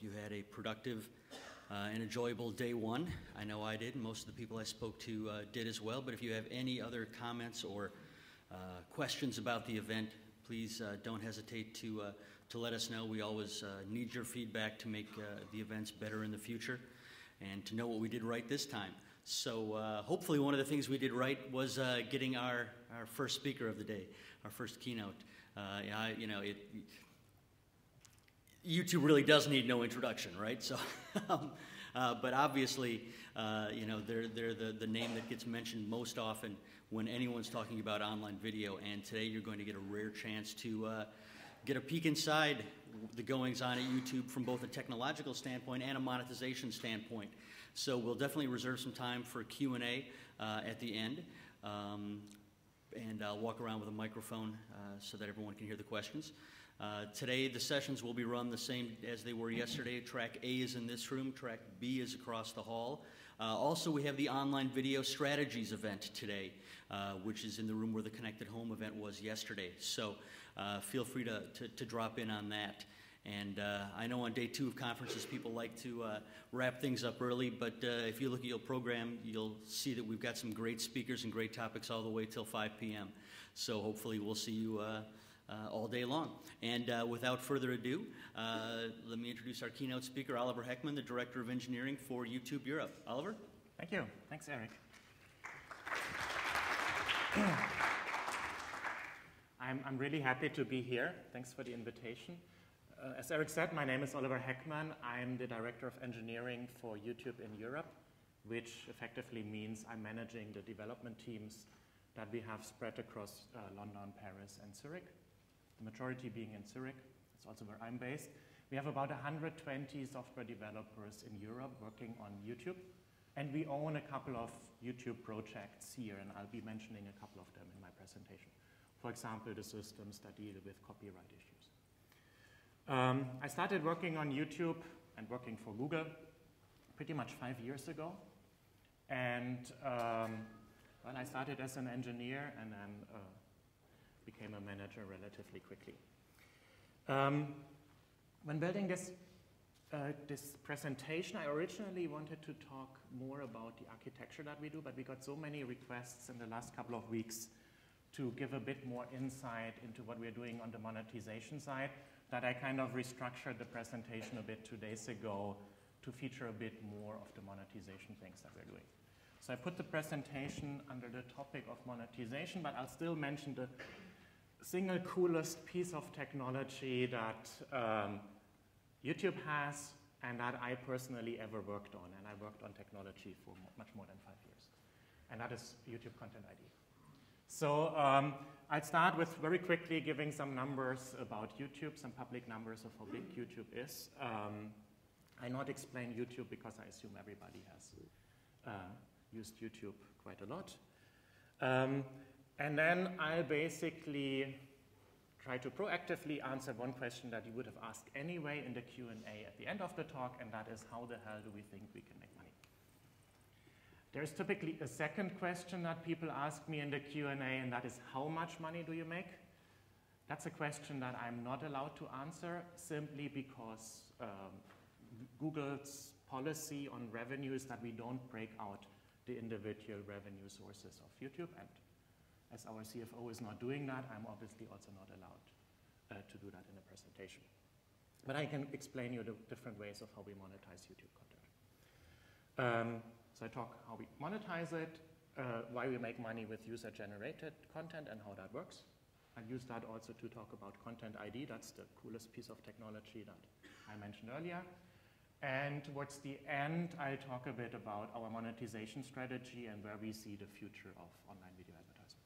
you had a productive and enjoyable day one. I know I did, and most of the people I spoke to did as well. But if you have any other comments or questions about the event, please don't hesitate to let us know. We always need your feedback to make the events better in the future and to know what we did right this time. So hopefully one of the things we did right was getting our first speaker of the day, our first keynote. YouTube really does need no introduction, right? So, but obviously, they're the name that gets mentioned most often when anyone's talking about online video. And today you're going to get a rare chance to get a peek inside the goings-on at YouTube from both a technological standpoint and a monetization standpoint. So we'll definitely reserve some time for Q&A at the end. And I'll walk around with a microphone so that everyone can hear the questions. Today, the sessions will be run the same as they were yesterday. Track A is in this room. Track B is across the hall. Also, we have the online video strategies event today, which is in the room where the Connected Home event was yesterday. So feel free to drop in on that. And I know on day 2 of conferences, people like to wrap things up early, but if you look at your program, you'll see that we've got some great speakers and great topics all the way till 5 p.m. So hopefully we'll see you all day long. And without further ado, let me introduce our keynote speaker, Oliver Heckman, the Director of Engineering for YouTube Europe. Oliver? Thank you. Thanks, Eric. I'm really happy to be here. Thanks for the invitation. As Eric said, my name is Oliver Heckman. I'm the Director of Engineering for YouTube in Europe, which effectively means I'm managing the development teams that we have spread across London, Paris, and Zurich. The majority being in Zurich. That's also where I'm based. We have about 120 software developers in Europe working on YouTube. And we own a couple of YouTube projects here, and I'll be mentioning a couple of them in my presentation. For example, the systems that deal with copyright issues. I started working on YouTube and working for Google pretty much 5 years ago. And well, I started as an engineer and then became a manager relatively quickly. When building this presentation, I originally wanted to talk more about the architecture that we do, but we got so many requests in the last couple of weeks to give a bit more insight into what we're doing on the monetization side that I kind of restructured the presentation a bit 2 days ago to feature a bit more of the monetization things that we're doing. So I put the presentation under the topic of monetization, but I'll still mention the single coolest piece of technology that YouTube has and that I personally ever worked on. And I worked on technology for much more than 5 years. And that is YouTube Content ID. So I'd start with very quickly giving some numbers about YouTube, some public numbers of how big YouTube is. I not explain YouTube because I assume everybody has used YouTube quite a lot. And then I'll basically try to proactively answer one question that you would have asked anyway in the Q&A at the end of the talk, and that is, how the hell do we think we can make money? There's typically a second question that people ask me in the Q&A, and that is, how much money do you make? That's a question that I'm not allowed to answer, simply because Google's policy on revenue is that we don't break out the individual revenue sources of YouTube. And as our CFO is not doing that, I'm obviously also not allowed to do that in a presentation. But I can explain you the different ways of how we monetize YouTube content. So I talk how we monetize it, why we make money with user-generated content and how that works. I'll use that also to talk about Content ID. That's the coolest piece of technology that I mentioned earlier. And towards the end, I'll talk a bit about our monetization strategy and where we see the future of online video advertising.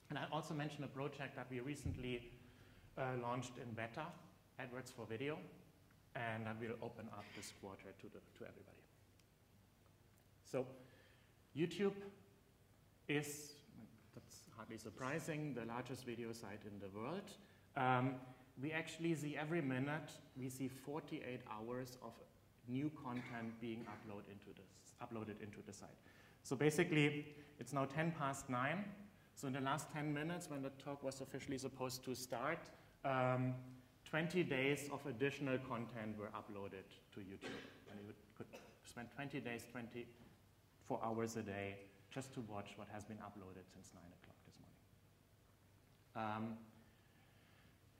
And I'll also mention a project that we recently launched in beta, AdWords for Video, and that will open up this quarter to everybody. So YouTube is, that's hardly surprising, the largest video site in the world. We actually see every minute, we see 48 hours of new content being uploaded into the site. So basically, it's now 10 past 9. So in the last 10 minutes, when the talk was officially supposed to start, 20 days of additional content were uploaded to YouTube. And you could spend 20 days, 24 hours a day just to watch what has been uploaded since 9 o'clock this morning.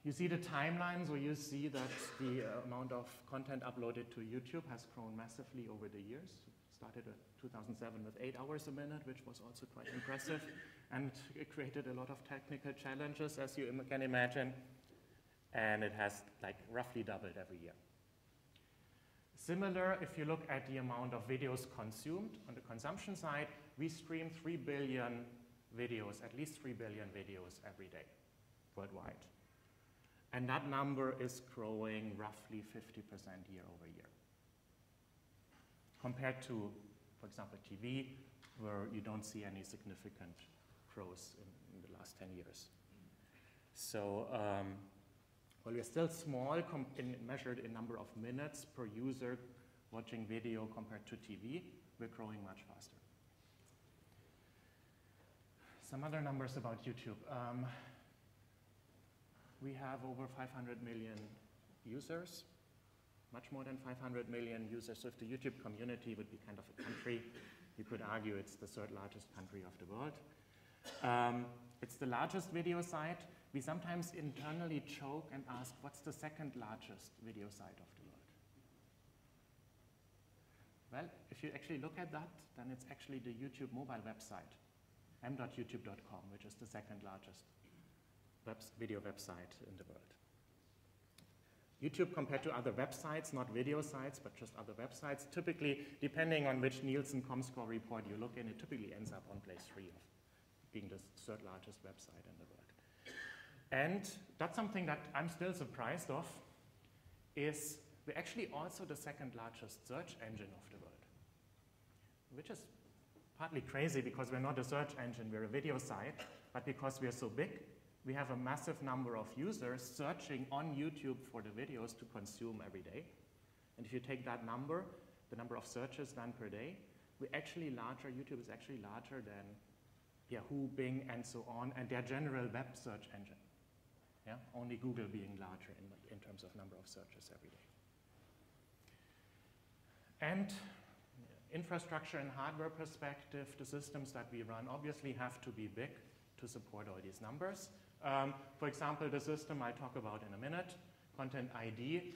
You see the timeline, so you see that the amount of content uploaded to YouTube has grown massively over the years. It started in 2007 with 8 hours a minute, which was also quite impressive, and it created a lot of technical challenges, as you can imagine, and it has like roughly doubled every year. Similar, if you look at the amount of videos consumed on the consumption side, we stream 3 billion videos, at least 3 billion videos every day worldwide. And that number is growing roughly 50% year over year. Compared to, for example, TV, where you don't see any significant growth in the last 10 years. So, well, we're still small measured in number of minutes per user watching video compared to TV. We're growing much faster. Some other numbers about YouTube. We have over 500 million users, much more than 500 million users. So if the YouTube community would be kind of a country, you could argue it's the third largest country of the world. It's the largest video site. We sometimes internally joke and ask, what's the second largest video site of the world? Well, if you actually look at that, then it's actually the YouTube mobile website, m.youtube.com, which is the second largest video website in the world. YouTube, compared to other websites, not video sites, but just other websites, typically, depending on which Nielsen Comscore report you look in, it typically ends up on place 3 of being the third largest website in the world. And that's something that I'm still surprised of, is we're actually also the second largest search engine of the world, which is partly crazy because we're not a search engine, we're a video site, but because we're so big, we have a massive number of users searching on YouTube for the videos to consume every day. And if you take that number, the number of searches done per day, we're actually larger, YouTube is actually larger than Yahoo, Bing, and so on, and their general web search engine. Yeah? Only Google being larger in terms of number of searches every day. And infrastructure and hardware perspective, the systems that we run obviously have to be big to support all these numbers. For example, the system I'll talk about in a minute, Content ID,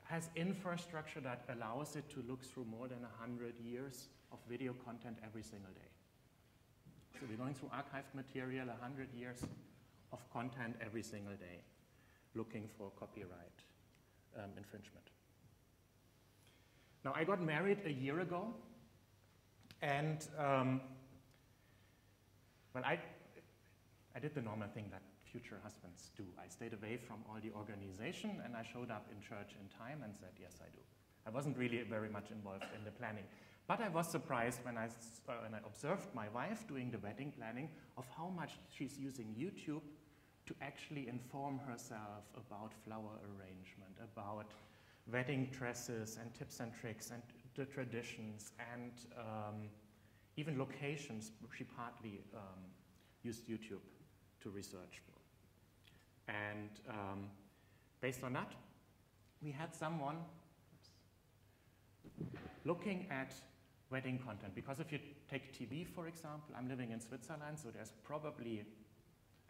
has infrastructure that allows it to look through more than 100 years of video content every single day. So we're going through archived material, 100 years of content every single day, looking for copyright infringement. Now, I got married a year ago, and well, I did the normal thing that future husbands do. I stayed away from all the organization, and I showed up in church in time and said, yes, I do. I wasn't really very much involved in the planning. But I was surprised when I observed my wife doing the wedding planning of how much she's using YouTube to actually inform herself about flower arrangement, about wedding dresses and tips and tricks and the traditions and even locations. She partly used YouTube to research for. And based on that, we had someone looking at wedding content. Because if you take TV, for example, I'm living in Switzerland, so there's probably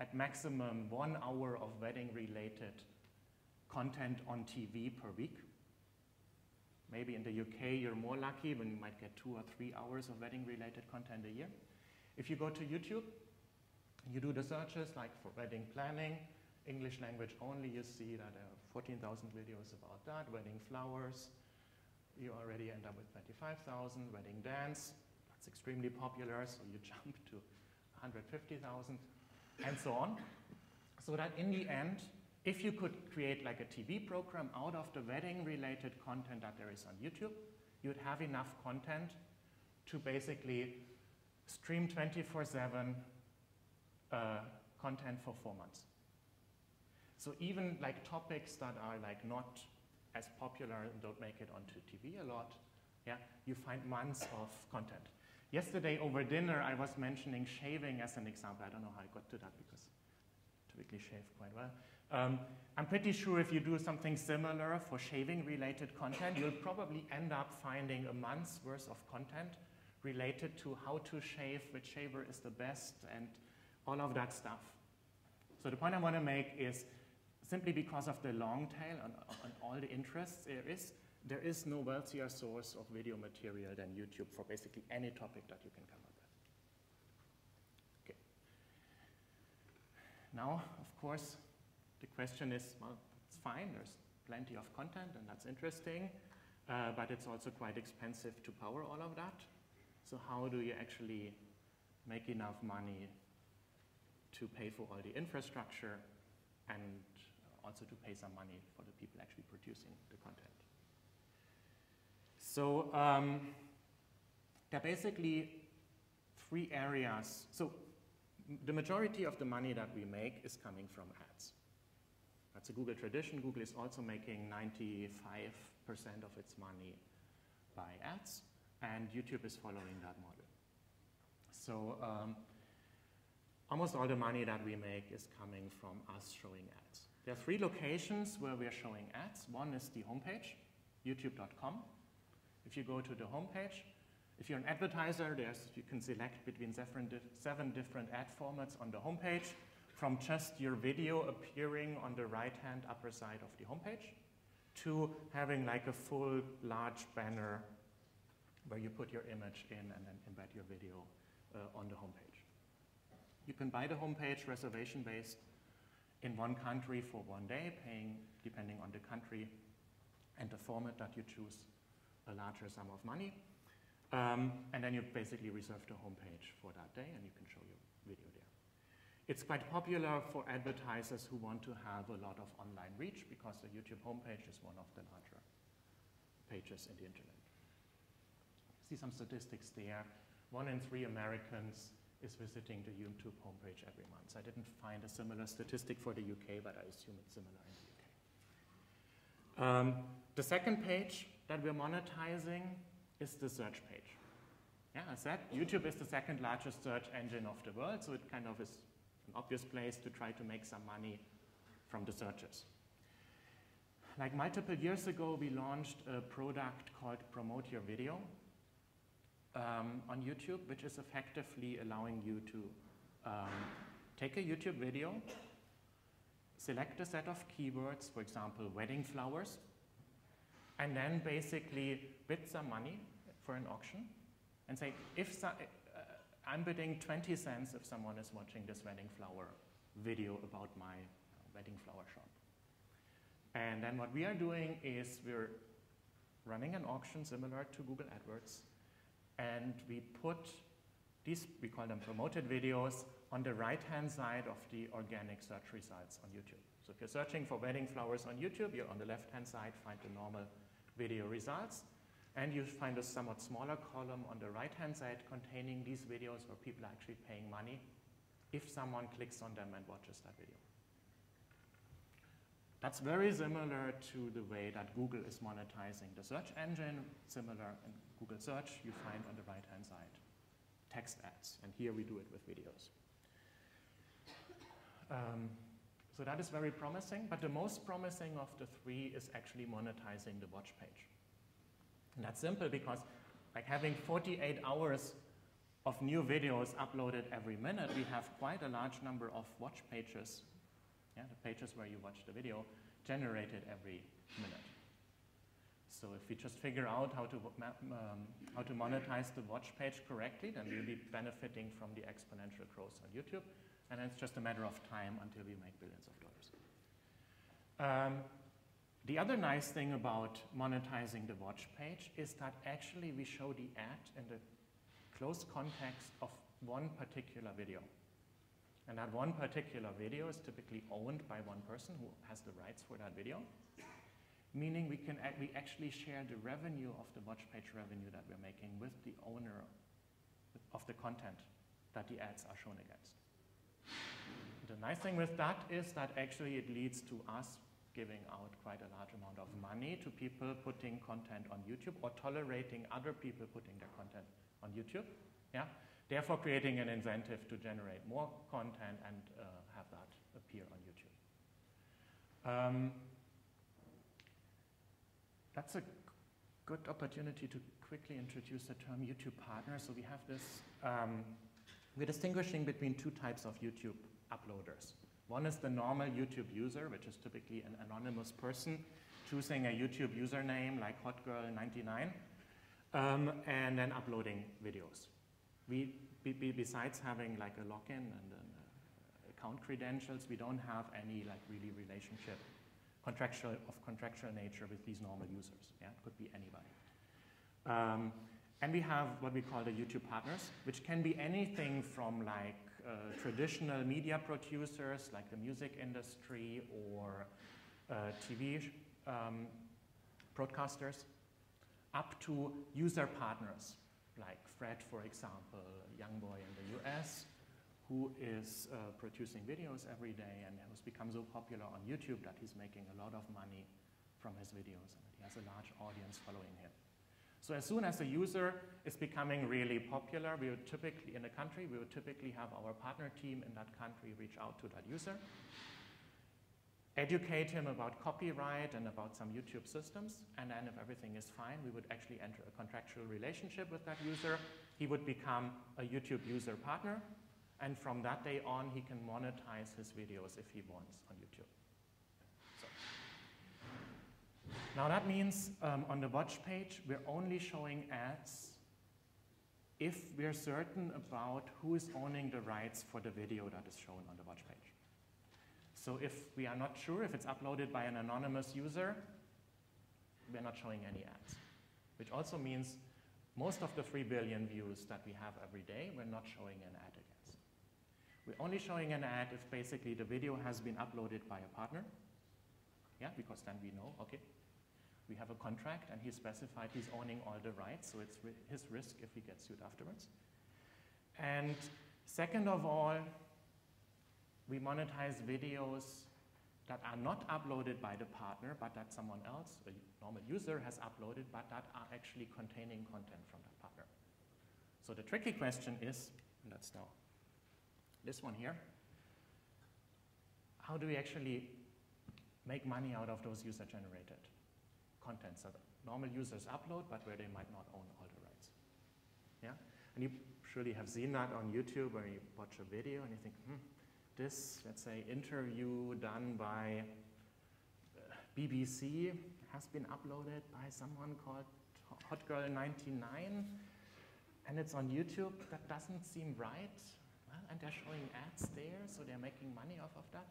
at maximum 1 hour of wedding-related content on TV per week. Maybe in the UK, you're more lucky when you might get 2 or 3 hours of wedding-related content a year. If you go to YouTube, you do the searches like for wedding planning, English language only, you see that there are 14,000 videos about that, wedding flowers, you already end up with 25,000, wedding dance, that's extremely popular, so you jump to 150,000, and so on. So that in the end, if you could create like a TV program out of the wedding-related content that there is on YouTube, you'd have enough content to basically stream 24/7 content for 4 months. So even like topics that are like not as popular and don't make it onto TV a lot, yeah, you find months of content. Yesterday over dinner, I was mentioning shaving as an example. I don't know how I got to that because I typically shave quite well. I'm pretty sure if you do something similar for shaving-related content, you'll probably end up finding a month's worth of content related to how to shave, which shaver is the best, and all of that stuff. So the point I want to make is simply because of the long tail on all the interests there is no wealthier source of video material than YouTube for basically any topic that you can come up with. Okay. Now, of course, the question is, well, it's fine, there's plenty of content and that's interesting, but it's also quite expensive to power all of that. So how do you actually make enough money to pay for all the infrastructure and also to pay some money for the people actually producing the content? So there are basically three areas. So the majority of the money that we make is coming from ads. That's a Google tradition. Google is also making 95% of its money by ads, and YouTube is following that model. So almost all the money that we make is coming from us showing ads. There are three locations where we are showing ads. One is the homepage, youtube.com. If you go to the homepage, if you're an advertiser, you can select between 7 different ad formats on the homepage, from just your video appearing on the right-hand upper side of the homepage to having like a full large banner where you put your image in and then embed your video on the homepage. You can buy the homepage reservation-based in one country for 1 day, paying, depending on the country and the format that you choose, a larger sum of money. And then you basically reserve the homepage for that day and you can show your video there. It's quite popular for advertisers who want to have a lot of online reach because the YouTube homepage is one of the larger pages in the internet. See some statistics there. 1 in 3 Americans is visiting the YouTube homepage every month. I didn't find a similar statistic for the UK, but I assume it's similar in the UK. The second page that we're monetizing is the search page. Yeah, as I said, YouTube is the second largest search engine of the world, so it kind of is an obvious place to try to make some money from the searches. Like multiple years ago, we launched a product called Promote Your Video on YouTube, which is effectively allowing you to take a YouTube video, select a set of keywords, for example, wedding flowers, and then basically bid some money for an auction and say, I'm bidding 20 cents if someone is watching this wedding flower video about my wedding flower shop. And then what we are doing is we're running an auction similar to Google AdWords, and we put these, we call them promoted videos, on the right-hand side of the organic search results on YouTube. So if you're searching for wedding flowers on YouTube, you're on the left-hand side, find the normal video results, and you find a somewhat smaller column on the right-hand side containing these videos where people are actually paying money if someone clicks on them and watches that video. That's very similar to the way that Google is monetizing the search engine. Similar in Google search, you find on the right-hand side text ads, and here we do it with videos. So that is very promising, but the most promising of the three is actually monetizing the watch page. And that's simple because like having 48 hours of new videos uploaded every minute, we have quite a large number of watch pages, the pages where you watch the video, generated every minute. So if we just figure out how to monetize the watch page correctly, then we'll be benefiting from the exponential growth on YouTube. And it's just a matter of time until we make billions of dollars. The other nice thing about monetizing the watch page is that actually we show the ad in the close context of one particular video. And that one particular video is typically owned by one person who has the rights for that video, meaning we actually share the revenue of the watch page revenue that we're making with the owner of the content that the ads are shown against. The nice thing with that is that actually it leads to us giving out quite a large amount of money to people putting content on YouTube or tolerating other people putting their content on YouTube. Yeah? Therefore creating an incentive to generate more content and have that appear on YouTube. That's a good opportunity to quickly introduce the term YouTube partner. So we have this, we're distinguishing between two types of YouTube uploaders. One is the normal YouTube user, which is typically an anonymous person choosing a YouTube username like hotgirl99 and then uploading videos. Besides having like a login and an account credentials, we don't have any like really relationship contractual nature with these normal users. Yeah, it could be anybody. And we have what we call the YouTube partners, which can be anything from like traditional media producers like the music industry or TV broadcasters, up to user partners like Fred, for example, a young boy in the US who is producing videos every day and has become so popular on YouTube that he's making a lot of money from his videos and he has a large audience following him. So as soon as a user is becoming really popular, we would typically, in a country, we would typically have our partner team in that country reach out to that user, educate him about copyright and about some YouTube systems, and then if everything is fine, we would actually enter a contractual relationship with that user. He would become a YouTube user partner, and from that day on, he can monetize his videos if he wants on YouTube. Now that means on the watch page, we're only showing ads if we're certain about who is owning the rights for the video that is shown on the watch page. So if we are not sure if it's uploaded by an anonymous user, we're not showing any ads. Which also means most of the 3 billion views that we have every day, we're not showing an ad against. We're only showing an ad if basically the video has been uploaded by a partner. Yeah, because then we know, okay, we have a contract and he specified he's owning all the rights, so it's his risk if he gets sued afterwards. And second of all, we monetize videos that are not uploaded by the partner, but that someone else, a normal user, has uploaded, but that are actually containing content from that partner. So the tricky question is, and that's now this one here, how do we actually make money out of those user-generated contents that normal users upload, but where they might not own all the rights? Yeah, and you surely have seen that on YouTube where you watch a video and you think, this, let's say, interview done by BBC has been uploaded by someone called hotgirl99, and it's on YouTube. That doesn't seem right. Well, and they're showing ads there, so they're making money off of that.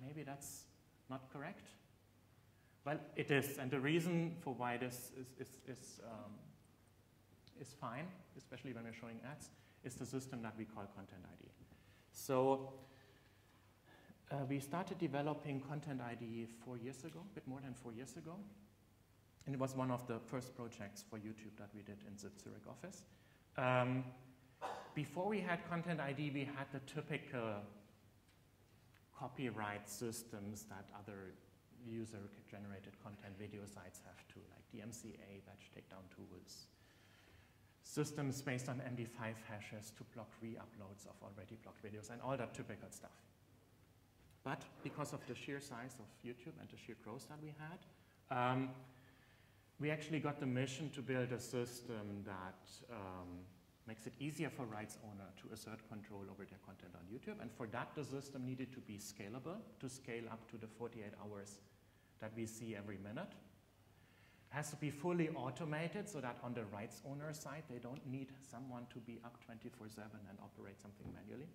Maybe that's not correct. Well, it is, and the reason for why this is fine, especially when we're showing ads, is the system that we call Content ID. So we started developing Content ID 4 years ago, a bit more than 4 years ago, and it was one of the first projects for YouTube that we did in the Zurich office. Before we had Content ID, we had the typical copyright systems that other user-generated content video sites have too, like DMCA, batch takedown tools, systems based on MD5 hashes to block re-uploads of already blocked videos, and all that typical stuff. But because of the sheer size of YouTube and the sheer growth that we had, we actually got the mission to build a system that makes it easier for rights owner to assert control over their content on YouTube. And for that, the system needed to be scalable, to scale up to the 48 hours that we see every minute. It has to be fully automated so that on the rights owner side, they don't need someone to be up 24/7 and operate something manually.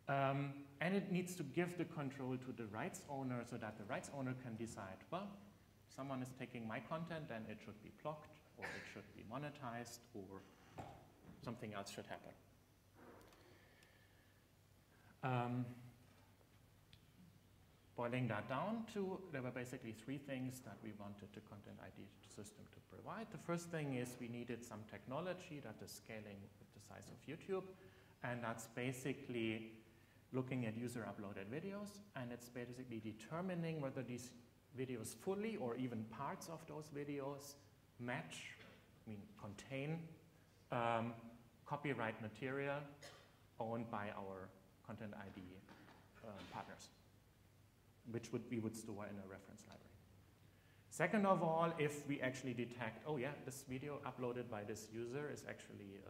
And it needs to give the control to the rights owner so that the rights owner can decide, well, someone is taking my content, then it should be blocked, or it should be monetized, or something else should happen. Boiling that down to, there were basically 3 things that we wanted the Content ID system to provide. The first thing is we needed some technology that is scaling with the size of YouTube, and that's basically looking at user-uploaded videos, and it's basically determining whether these videos fully or even parts of those videos match, contain copyright material owned by our Content ID partners. which we would store in a reference library. Second of all, if we actually detect, oh yeah, this video uploaded by this user is actually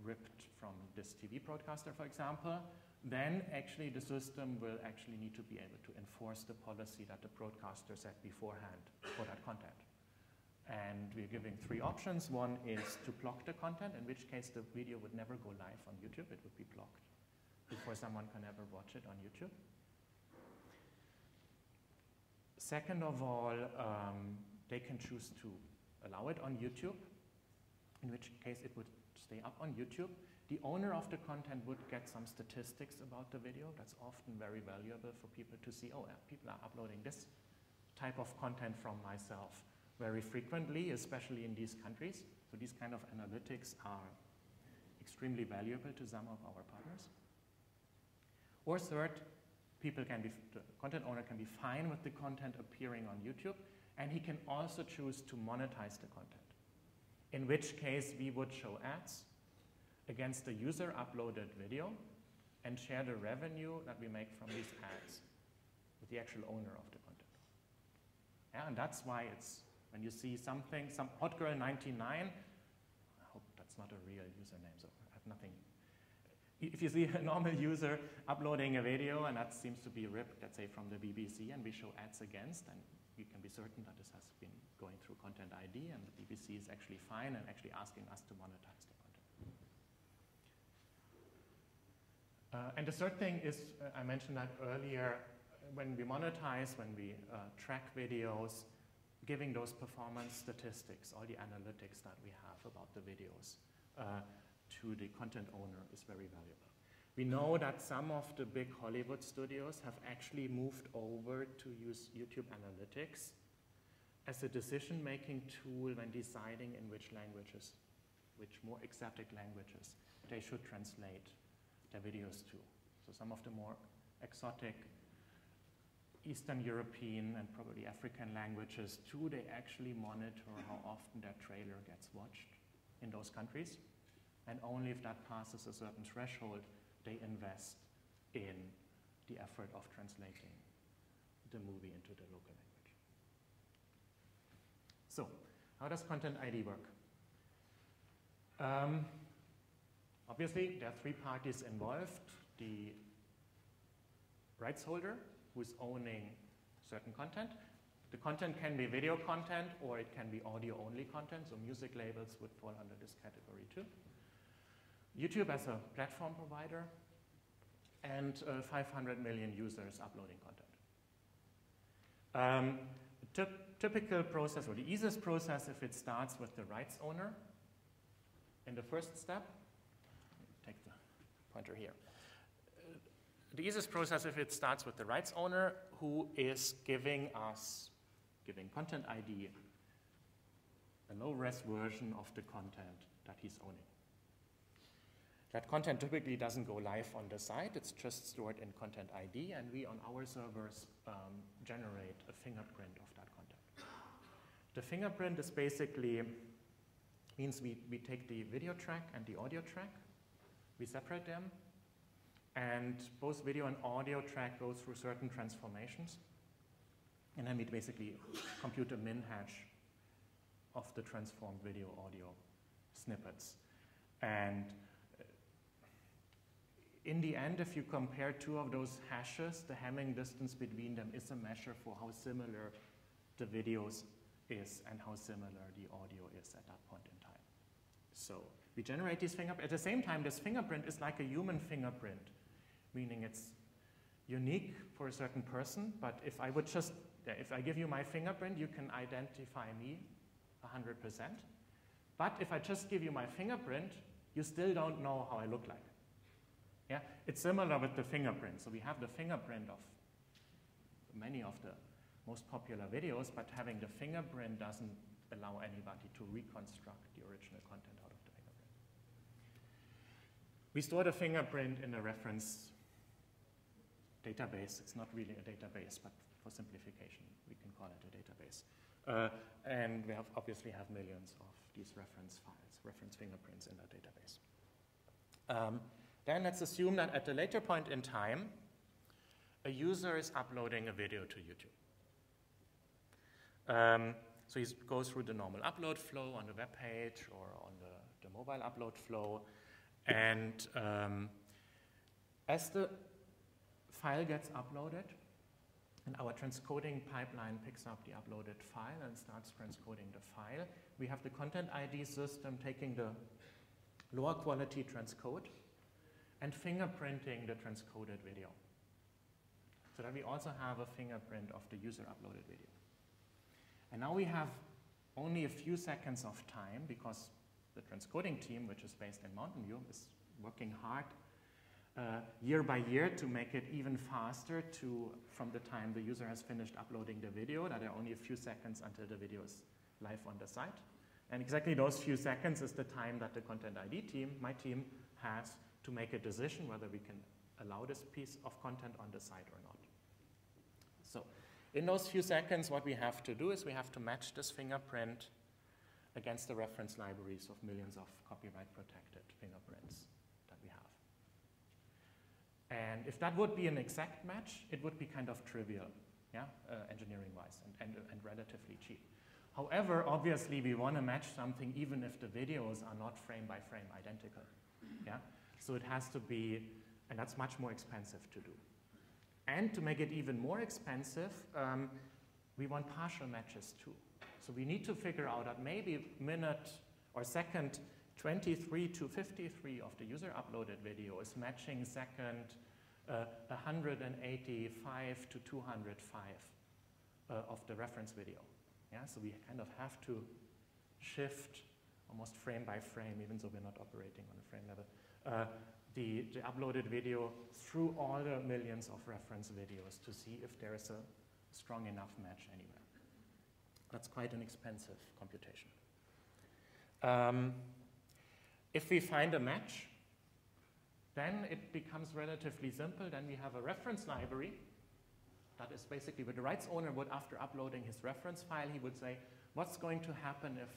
ripped from this TV broadcaster, for example, then actually the system will actually need to be able to enforce the policy that the broadcaster set beforehand for that content. And we're giving 3 options. One is to block the content, in which case the video would never go live on YouTube. It would be blocked before someone can ever watch it on YouTube. Second of all, they can choose to allow it on YouTube, in which case it would stay up on YouTube. The owner of the content would get some statistics about the video. That's often very valuable for people to see, oh, people are uploading this type of content from myself very frequently, especially in these countries. So these kind of analytics are extremely valuable to some of our partners. Or third, the content owner can be fine with the content appearing on YouTube, and he can also choose to monetize the content, in which case we would show ads against the user uploaded video and share the revenue that we make from these ads with the actual owner of the content. Yeah, and that's why it's, when you see something, some hot girl 99, I hope that's not a real username, so I have nothing. If you see a normal user uploading a video and that seems to be ripped, let's say from the BBC, and we show ads against, then we can be certain that this has been going through Content ID and the BBC is actually fine and actually asking us to monetize the content. And the third thing is, I mentioned that earlier, when we monetize, when we track videos, giving those performance statistics, all the analytics that we have about the videos to the content owner is very valuable. We know that some of the big Hollywood studios have actually moved over to use YouTube Analytics as a decision-making tool when deciding in which languages, which more exotic languages they should translate their videos to. So some of the more exotic Eastern European and probably African languages too, they actually monitor how often their trailer gets watched in those countries. And only if that passes a certain threshold, they invest in the effort of translating the movie into the local language. So, how does Content ID work? Obviously, there are 3 parties involved. The rights holder, who's owning certain content. The content can be video content, or it can be audio-only content, so music labels would fall under this category too. YouTube as a platform provider, and 500 million users uploading content. Typical process, or the easiest process, if it starts with the rights owner in the first step, take the pointer here. The easiest process, if it starts with the rights owner, who is giving Content ID a low-res version of the content that he's owning. That content typically doesn't go live on the site, it's just stored in Content ID, and we on our servers generate a fingerprint of that content. The fingerprint is basically, means we take the video track and the audio track, we separate them, and both video and audio track go through certain transformations, and then we basically compute a min hash of the transformed video audio snippets. And in the end, if you compare 2 of those hashes, the Hamming distance between them is a measure for how similar the videos is and how similar the audio is at that point in time. So we generate these fingerprints. At the same time, this fingerprint is like a human fingerprint, meaning it's unique for a certain person, but if I give you my fingerprint, you can identify me 100%. But if I just give you my fingerprint, you still don't know how I look like. Yeah, it's similar with the fingerprint. So we have the fingerprint of many of the most popular videos, but having the fingerprint doesn't allow anybody to reconstruct the original content out of the fingerprint. We store the fingerprint in a reference database. It's not really a database, but for simplification, we can call it a database. And we obviously have millions of these reference files, reference fingerprints in that database. Then let's assume that at a later point in time, a user is uploading a video to YouTube. So he goes through the normal upload flow on the web page or on the mobile upload flow. And as the file gets uploaded, and our transcoding pipeline picks up the uploaded file and starts transcoding the file, we have the Content ID system taking the lower quality transcode and fingerprinting the transcoded video, so that we also have a fingerprint of the user uploaded video. And now we have only a few seconds of time, because the transcoding team, which is based in Mountain View, is working hard year by year to make it even faster from the time the user has finished uploading the video, that there are only a few seconds until the video is live on the site. And exactly those few seconds is the time that the Content ID team, my team, has to make a decision whether we can allow this piece of content on the site or not. So in those few seconds, what we have to do is we have to match this fingerprint against the reference libraries of millions of copyright-protected fingerprints that we have. And if that would be an exact match, it would be kind of trivial, yeah, engineering-wise, and relatively cheap. However, obviously, we want to match something even if the videos are not frame-by-frame identical, yeah? So it has to be, and that's much more expensive to do. And to make it even more expensive, we want partial matches too. So we need to figure out that maybe minute or second 23 to 53 of the user uploaded video is matching second 185 to 205 of the reference video. Yeah, so we kind of have to shift almost frame by frame, even though we're not operating on a frame level, the uploaded video through all the millions of reference videos to see if there is a strong enough match anywhere. That's quite an expensive computation. If we find a match, then it becomes relatively simple. Then we have a reference library that is basically what the rights owner would, after uploading his reference file, he would say, what's going to happen if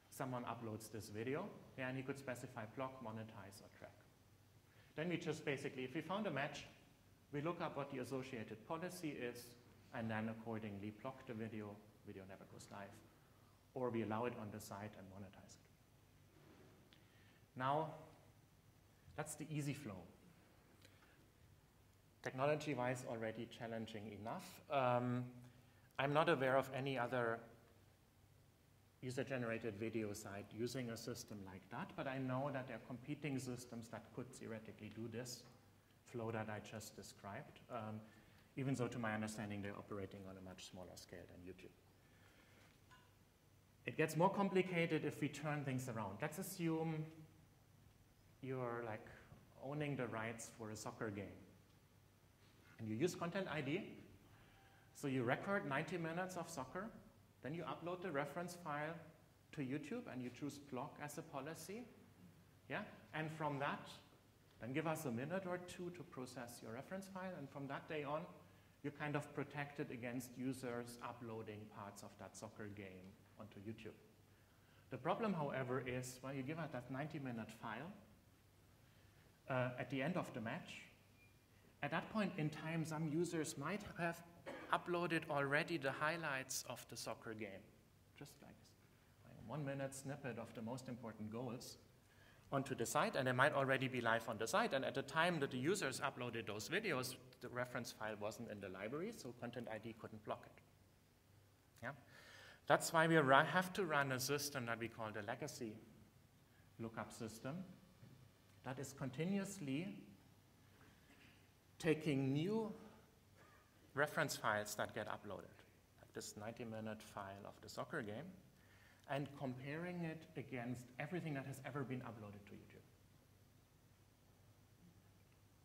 someone uploads this video? Yeah, and he could specify block, monetize, or track. Then we just basically, if we found a match, we look up what the associated policy is, and then accordingly block the video, video never goes live, or we allow it on the site and monetize it. Now, that's the easy flow. Technology-wise, already challenging enough. I'm not aware of any other user-generated video site using a system like that, but I know that there are competing systems that could theoretically do this flow that I just described, even though to my understanding they're operating on a much smaller scale than YouTube. It gets more complicated if we turn things around. Let's assume you're like owning the rights for a soccer game, and you use Content ID. So you record 90 minutes of soccer, then you upload the reference file to YouTube, and you choose block as a policy. Yeah? And from that, then give us a minute or two to process your reference file, and from that day on, you're kind of protected against users uploading parts of that soccer game onto YouTube. The problem, however, is, well, you give us that 90-minute file at the end of the match. At that point in time, some users might have uploaded already the highlights of the soccer game, just like a 1-minute snippet of the most important goals onto the site, and they might already be live on the site. And at the time that the users uploaded those videos, the reference file wasn't in the library, so Content ID couldn't block it. Yeah? That's why we have to run a system that we call the legacy lookup system that is continuously taking new reference files that get uploaded, like this 90-minute file of the soccer game, and comparing it against everything that has ever been uploaded to YouTube.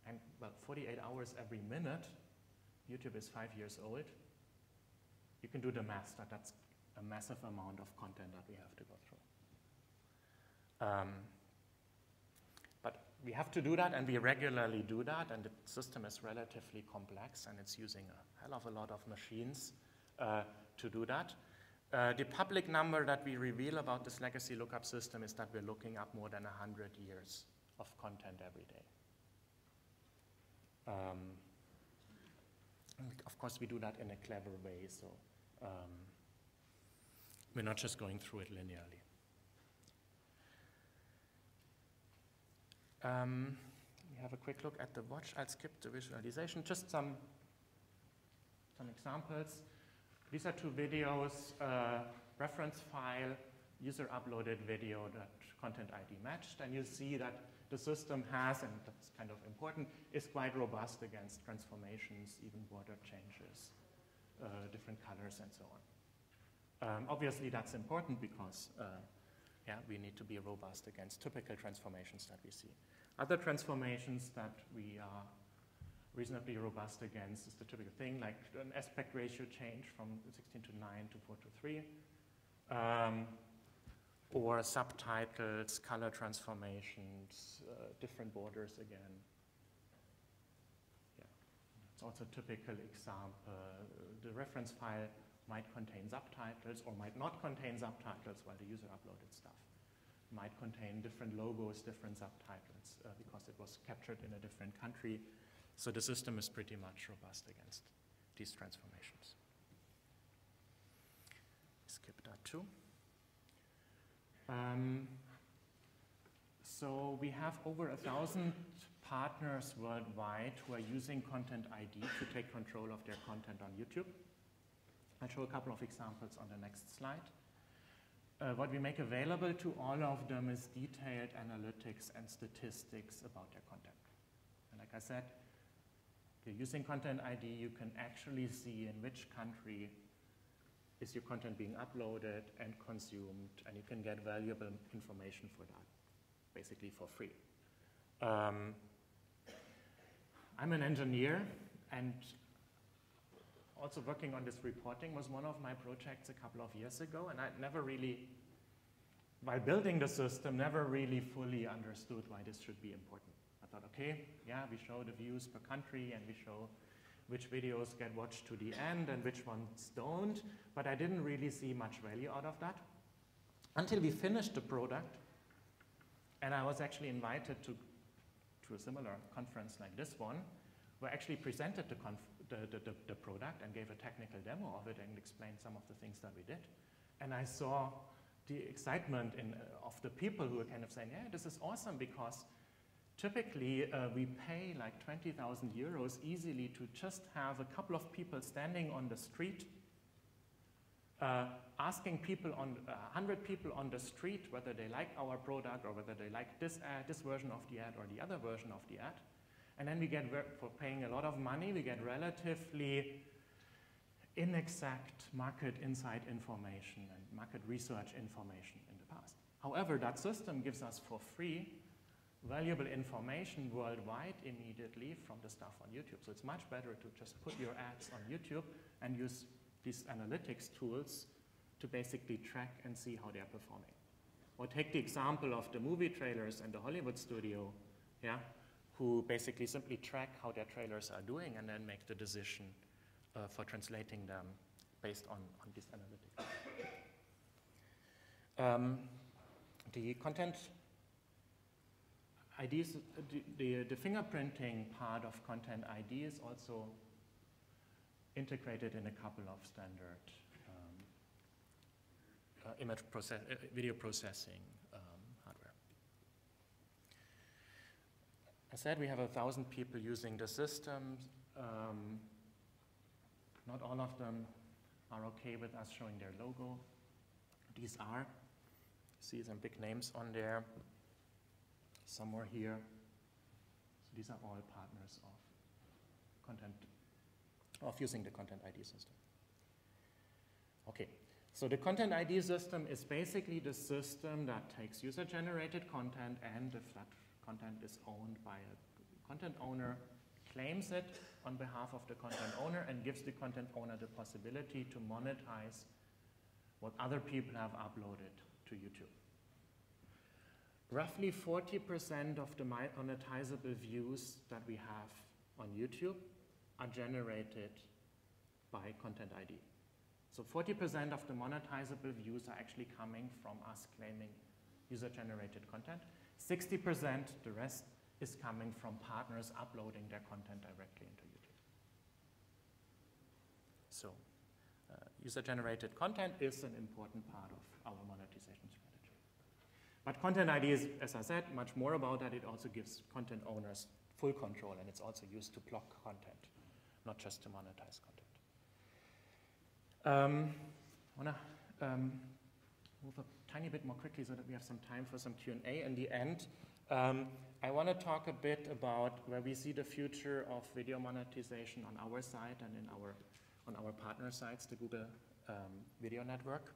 And about 48 hours every minute, YouTube is 5 years old. You can do the math, that's a massive amount of content that we have to go through. But we have to do that, and we regularly do that, and the system is relatively complex, and it's using a hell of a lot of machines to do that. The public number that we reveal about this legacy lookup system is that we're looking up more than 100 years of content every day. And of course, we do that in a clever way, so we're not just going through it linearly. We have a quick look at the watch. I'll skip the visualization. Just some examples. These are 2 videos, reference file, user uploaded video that content ID matched, and you see that the system has, and that's kind of important, is quite robust against transformations, even border changes, different colors, and so on. Obviously, that's important because we need to be robust against typical transformations that we see. Other transformations that we are reasonably robust against is the typical thing, like an aspect ratio change from 16 to 9 to 4 to 3, or subtitles, color transformations, different borders again. Yeah, it's also a typical example. The reference file might contain subtitles or might not contain subtitles while the user uploaded stuff. Might contain different logos, different subtitles, because it was captured in a different country. So the system is pretty much robust against these transformations. Skip that too. So we have over 1,000 partners worldwide who are using Content ID to take control of their content on YouTube. I'll show a couple of examples on the next slide. What we make available to all of them is detailed analytics and statistics about their content. And like I said, if you're using Content ID, you can actually see in which country is your content being uploaded and consumed, and you can get valuable information for that, basically for free. I'm an engineer, and also working on this reporting was one of my projects a couple of years ago, and I never really, while building the system, never really fully understood why this should be important. I thought, okay, yeah, we show the views per country, and we show which videos get watched to the end and which ones don't, but I didn't really see much value out of that until we finished the product, and I was actually invited to a similar conference like this one, where I actually presented the product and gave a technical demo of it and explained some of the things that we did. And I saw the excitement of the people who were kind of saying, yeah, this is awesome, because typically we pay like 20,000 euros easily to just have a couple of people standing on the street, asking people 100 people on the street whether they like our product or whether they like this ad, this version of the ad or the other version of the ad. And then we get, for paying a lot of money, we get relatively inexact market insight information and market research information in the past. However, that system gives us for free valuable information worldwide immediately from the stuff on YouTube. So it's much better to just put your ads on YouTube and use these analytics tools to basically track and see how they're performing. Or take the example of the movie trailers and the Hollywood studio, yeah, who basically simply track how their trailers are doing and then make the decision for translating them based on these analytics. The content IDs, the fingerprinting part of Content ID is also integrated in a couple of standard video processing hardware. I said we have 1,000 people using the system. Not all of them are okay with us showing their logo. These are. See some big names on there. Some more here. So these are all partners of content, of using the Content ID system. Okay, so the Content ID system is basically the system that takes user-generated content, and if that content is owned by a content owner, claims it on behalf of the content owner and gives the content owner the possibility to monetize what other people have uploaded to YouTube. Roughly 40% of the monetizable views that we have on YouTube are generated by Content ID. So 40% of the monetizable views are actually coming from us claiming user-generated content. 60%, the rest, is coming from partners uploading their content directly into YouTube. So user-generated content is an important part of our monetization strategy. But Content ID is, as I said, much more about that. It also gives content owners full control, and it's also used to block content, not just to monetize content. I want to move a tiny bit more quickly so that we have some time for some Q&A in the end. I want to talk a bit about where we see the future of video monetization on our side and on our partner sites, the Google Video Network.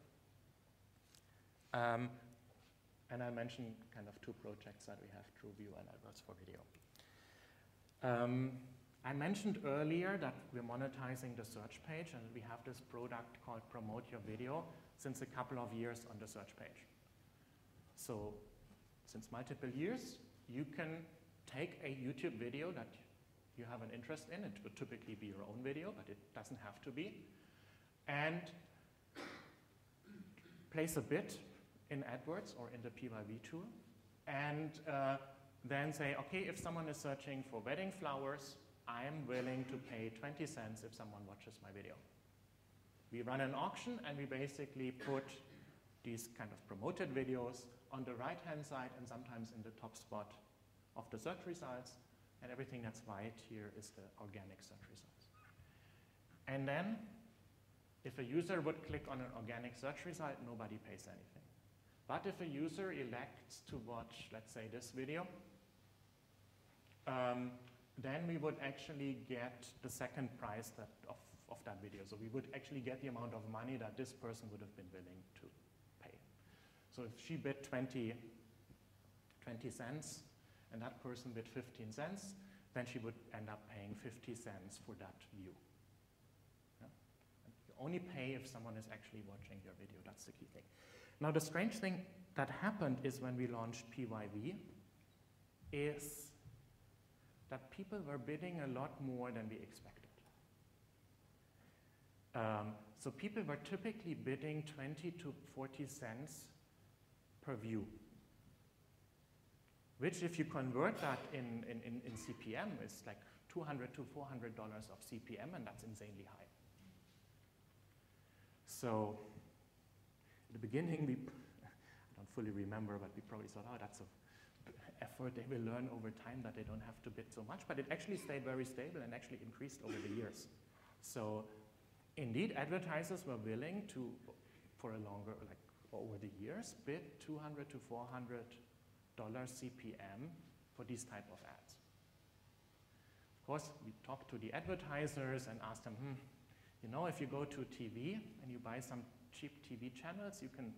And I mentioned kind of two projects that we have, TrueView and AdWords for Video. I mentioned earlier that we're monetizing the search page, and we have this product called Promote Your Video since a couple of years on the search page. So since multiple years, you can take a YouTube video that you have an interest in. It would typically be your own video, but it doesn't have to be. And place a bid in AdWords or in the PYV tool. And then say, okay, if someone is searching for wedding flowers, I'm willing to pay 20 cents if someone watches my video. We run an auction, and we basically put these kind of promoted videos on the right-hand side and sometimes in the top spot of the search results. And everything that's white here is the organic search results. And then, if a user would click on an organic search result, nobody pays anything. But if a user elects to watch, let's say, this video, then we would actually get the second price of that video. So we would actually get the amount of money that this person would have been willing to pay. So if she bid 20 cents and that person bid 15 cents, then she would end up paying 50 cents for that view. Yeah? And you only pay if someone is actually watching your video. That's the key thing. Now, the strange thing that happened is when we launched PYV is that people were bidding a lot more than we expected. So people were typically bidding 20 to 40 cents per view, which if you convert that in CPM is like $200 to $400 of CPM, and that's insanely high. So at the beginning, I don't fully remember, but we probably thought, oh, that's an effort they will learn over time that they don't have to bid so much, but it actually stayed very stable and actually increased over the years. So indeed, advertisers were willing to, for a longer, like over the years, bid $200 to $400 CPM for these type of ads. Of course, we talked to the advertisers and asked them, you know, if you go to TV and you buy some cheap TV channels, you can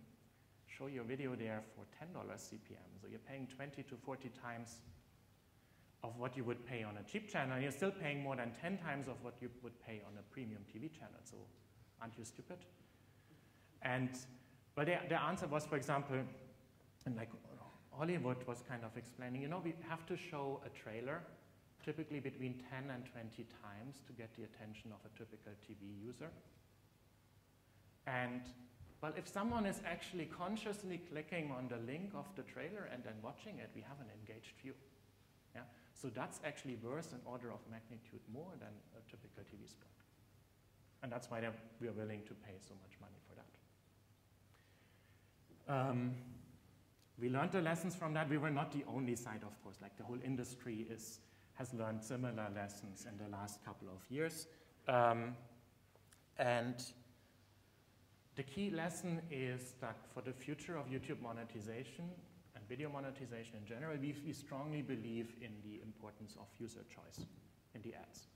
show your video there for $10 CPM. So you're paying 20 to 40 times of what you would pay on a cheap channel. You're still paying more than 10 times of what you would pay on a premium TV channel. So aren't you stupid? And but their answer was, for example, and like Hollywood was kind of explaining, you know, we have to show a trailer typically between 10 and 20 times to get the attention of a typical TV user. And well, if someone is actually consciously clicking on the link of the trailer and then watching it, we have an engaged view. Yeah? So that's actually worth an order of magnitude more than a typical TV spot. And that's why we are willing to pay so much money for that. We learned the lessons from that. We were not the only site, of course. Like the whole industry has learned similar lessons in the last couple of years. And the key lesson is that for the future of YouTube monetization and video monetization in general, we strongly believe in the importance of user choice in the ads.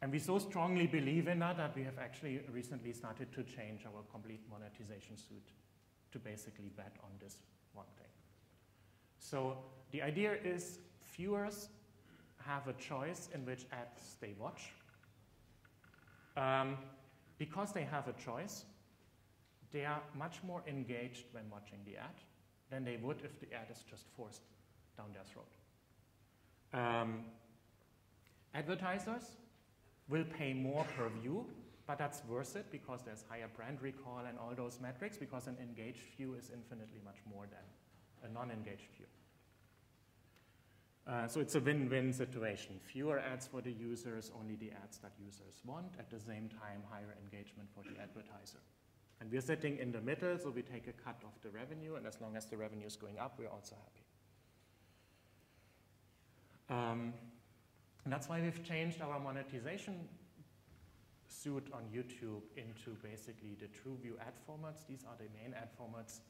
And we so strongly believe in that we have actually recently started to change our complete monetization suite to basically bet on this one thing. So the idea is viewers have a choice in which ads they watch. Because they have a choice, they are much more engaged when watching the ad than they would if the ad is just forced down their throat. Advertisers will pay more per view, but that's worth it because there's higher brand recall and all those metrics, because an engaged view is infinitely much more than a non-engaged view. So it's a win-win situation. Fewer ads for the users, only the ads that users want. At the same time, higher engagement for the advertiser. And we're sitting in the middle, so we take a cut of the revenue, and as long as the revenue is going up, we're also happy. And that's why we've changed our monetization suite on YouTube into basically the TrueView ad formats. These are the main ad formats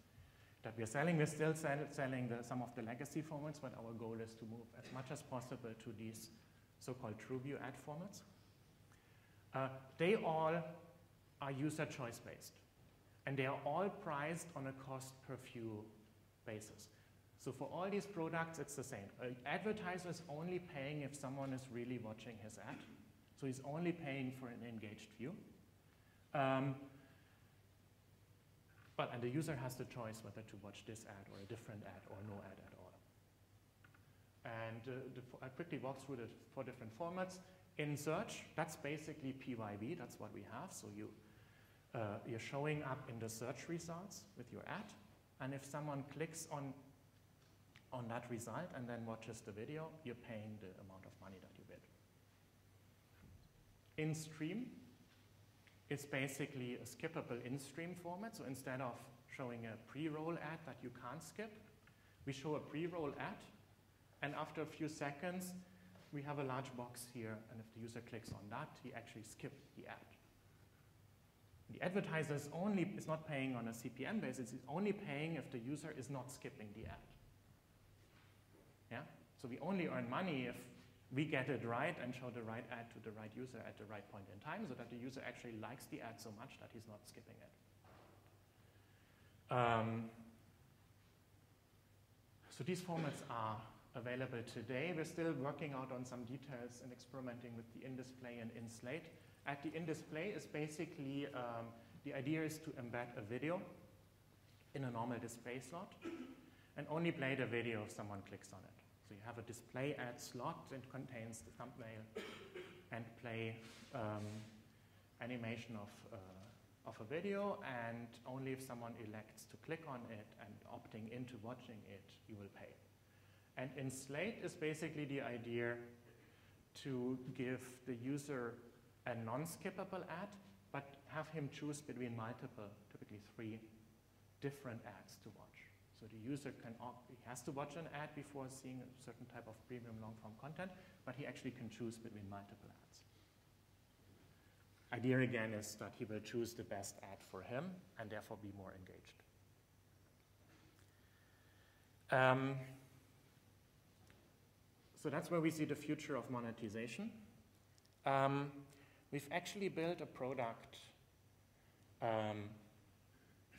that we're selling. We're still selling some of the legacy formats, but our goal is to move as much as possible to these so-called TrueView ad formats. They all are user choice based, and they are all priced on a cost per view basis. So for all these products, it's the same. An advertiser is only paying if someone is really watching his ad. So he's only paying for an engaged view. And the user has the choice whether to watch this ad or a different ad or no ad at all. And I quickly walk through the 4 different formats. In search, that's basically PYV, that's what we have. So you're showing up in the search results with your ad. And if someone clicks on that result and then watches the video, you're paying the amount of money that you bid. In-stream is basically a skippable in-stream format. So instead of showing a pre-roll ad that you can't skip, we show a pre-roll ad, and after a few seconds, we have a large box here, and if the user clicks on that, he actually skipped the ad. The advertiser is not paying on a CPM basis, he's only paying if the user is not skipping the ad. Yeah? So we only earn money if we get it right and show the right ad to the right user at the right point in time, so that the user actually likes the ad so much that he's not skipping it. So these formats are available today. We're still working out on some details and experimenting with the in-display and in-slate. At the in-display is basically, the idea is to embed a video in a normal display slot and only play the video if someone clicks on it. So you have a display ad slot that contains the thumbnail and play animation of a video, and only if someone elects to click on it and opting into watching it, you will pay. And in Slate is basically the idea to give the user a non-skippable ad, but have him choose between multiple, typically 3 different ads to watch. So the user he has to watch an ad before seeing a certain type of premium long-form content, but he actually can choose between multiple ads. Idea again is that he will choose the best ad for him and therefore be more engaged. So that's where we see the future of monetization. We've actually built a product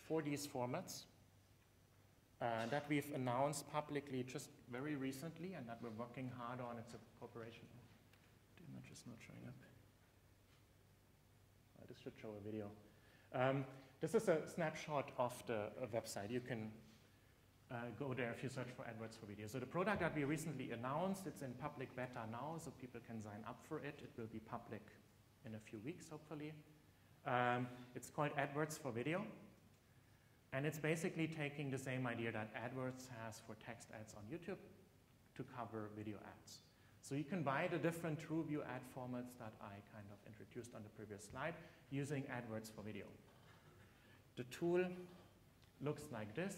for these formats that we've announced publicly just very recently and that we're working hard on. It's a cooperation. The image is not showing up. This should show a video. This is a snapshot of the website. You can go there if you search for AdWords for video. So the product that we recently announced, it's in public beta now, so people can sign up for it. It will be public in a few weeks, hopefully. It's called AdWords for video. And it's basically taking the same idea that AdWords has for text ads on YouTube to cover video ads. So you can buy the different TrueView ad formats that I kind of introduced on the previous slide using AdWords for video. The tool looks like this.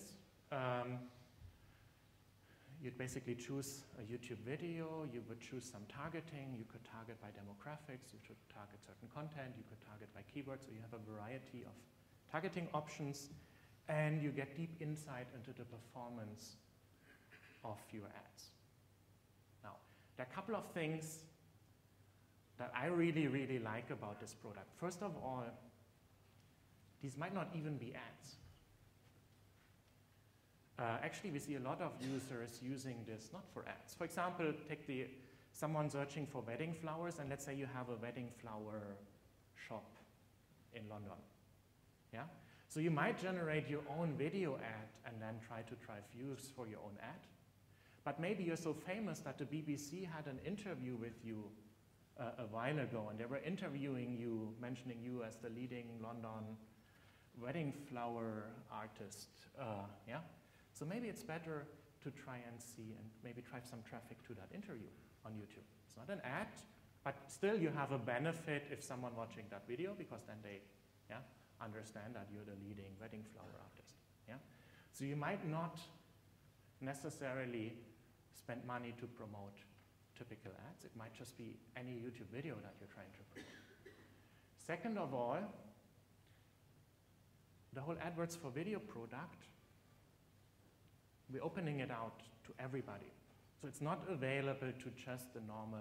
You'd basically choose a YouTube video, you would choose some targeting, you could target by demographics, you could target certain content, you could target by keywords, so you have a variety of targeting options, and you get deep insight into the performance of your ads. Now, there are a couple of things that I really, really like about this product. First of all, these might not even be ads. Actually, we see a lot of users using this not for ads. For example, take someone searching for wedding flowers, and let's say you have a wedding flower shop in London. Yeah? So you might generate your own video ad and then try to drive views for your own ad. But maybe you're so famous that the BBC had an interview with you a while ago, and they were interviewing you, mentioning you as the leading London wedding flower artist. Yeah? So maybe it's better to try and see and maybe drive some traffic to that interview on YouTube. It's not an ad, but still you have a benefit if someone watching that video, because then they understand that you're the leading wedding flower artist. Yeah? So you might not necessarily spend money to promote typical ads. It might just be any YouTube video that you're trying to promote. Second of all, the whole AdWords for Video product, we're opening it out to everybody. So it's not available to just the normal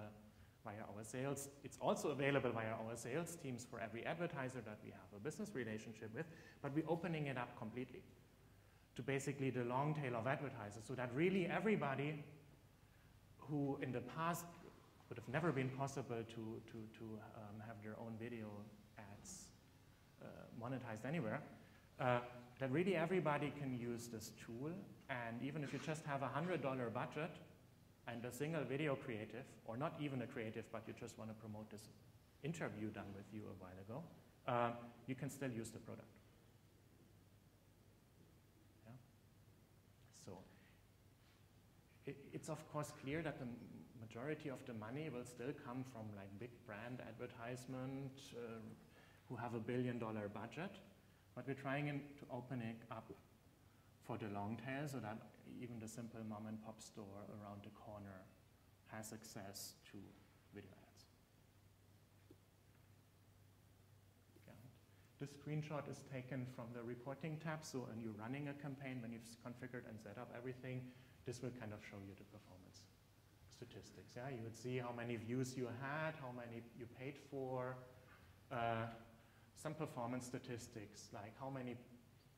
via our sales. It's also available via our sales teams for every advertiser that we have a business relationship with, but we're opening it up completely to basically the long tail of advertisers, so that really everybody who in the past would have never been possible to have their own video ads monetized anywhere, that really everybody can use this tool. And even if you just have a $100 budget and a single video creative, or not even a creative, but you just want to promote this interview done with you a while ago, you can still use the product. Yeah? So it's of course clear that the majority of the money will still come from like big brand advertisement who have $1 billion budget, but we're trying to open it up for the long tail, so that even the simple mom and pop store around the corner has access to video ads. Yeah. This screenshot is taken from the reporting tab, so when you're running a campaign, when you've configured and set up everything, this will kind of show you the performance statistics. Yeah? You would see how many views you had, how many you paid for, some performance statistics, like how many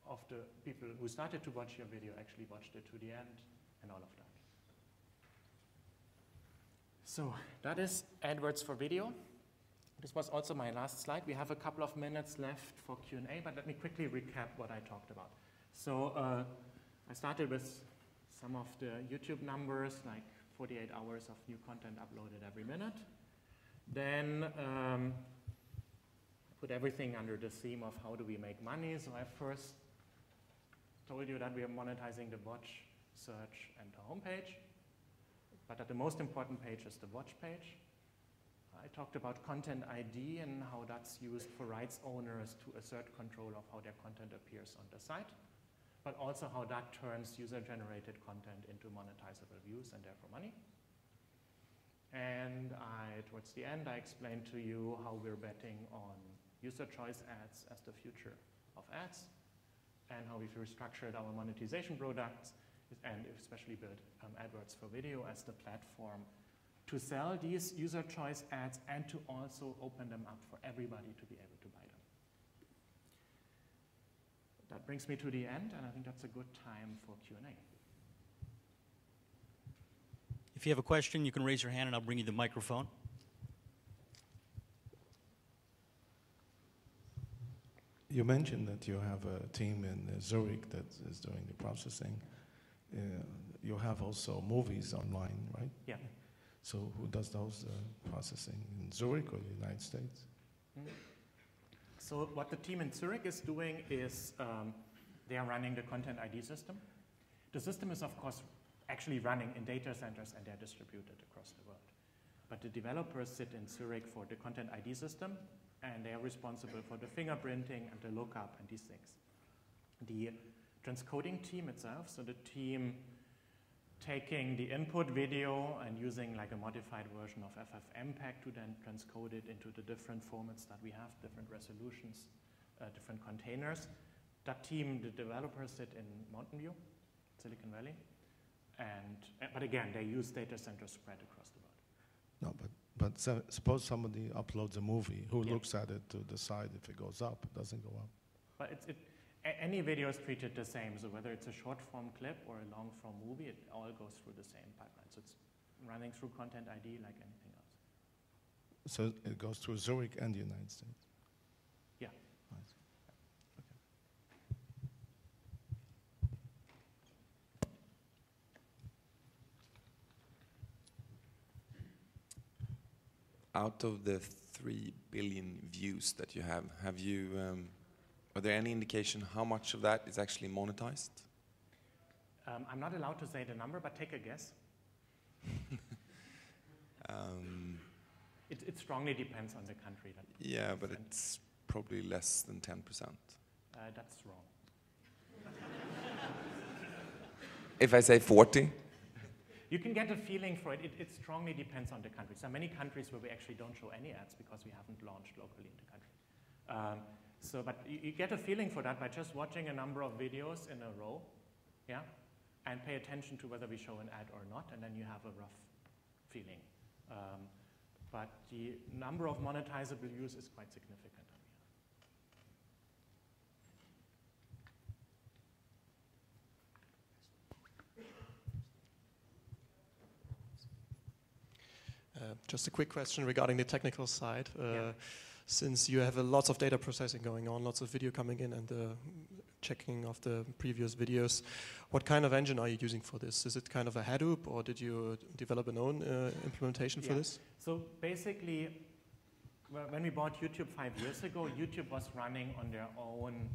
of the people who started to watch your video actually watched it to the end, and all of that. So that is AdWords for Video. This was also my last slide. We have a couple of minutes left for Q&A, but let me quickly recap what I talked about. So I started with some of the YouTube numbers, like 48 hours of new content uploaded every minute. Then put everything under the theme of how do we make money. So I first told you that we are monetizing the watch, search, and the homepage, but that the most important page is the watch page. I talked about content ID and how that's used for rights owners to assert control of how their content appears on the site, but also how that turns user-generated content into monetizable views and therefore money. And towards the end, I explained to you how we're betting on user choice ads as the future of ads, and how we've restructured our monetization products, and especially built AdWords for Video as the platform to sell these user choice ads and to also open them up for everybody to be able to buy them. That brings me to the end, and I think that's a good time for Q&A. If you have a question, you can raise your hand and I'll bring you the microphone. You mentioned that you have a team in Zurich that is doing the processing. You have also movies online, right? Yeah. So who does those processing, in Zurich or the United States? So what the team in Zurich is doing is they are running the content ID system. The system is, of course, actually running in data centers, and they're distributed across the world. But the developers sit in Zurich for the content ID system, and they are responsible for the fingerprinting and the lookup and these things. The transcoding team itself, so the team taking the input video and using like a modified version of FFmpeg to then transcode it into the different formats that we have, different resolutions, different containers. That team, the developers, sit in Mountain View, Silicon Valley. But again, they use data centers spread across the world. No, but suppose somebody uploads a movie. Who looks at it to decide if it goes up, it doesn't go up? But any video is treated the same. So whether it's a short form clip or a long form movie, it all goes through the same pipeline. So it's running through content ID like anything else. So it goes through Zurich and the United States? Yeah. Nice. Okay. Out of the 3 billion views that you have you, are there any indication how much of that is actually monetized? I'm not allowed to say the number, but take a guess. It strongly depends on the country. Yeah, but it's probably less than 10%. That's wrong. If I say 40? You can get a feeling for it. It strongly depends on the country. So many countries where we actually don't show any ads because we haven't launched locally in the country. But you get a feeling for that by just watching a number of videos in a row, yeah, and pay attention to whether we show an ad or not, and then you have a rough feeling. But the number of monetizable views is quite significant. Just a quick question regarding the technical side. Since you have a lots of data processing going on, lots of video coming in and checking of the previous videos, what kind of engine are you using for this? Is it kind of a Hadoop, or did you develop an own implementation for this? So basically, when we bought YouTube 5 years ago, YouTube was running on their own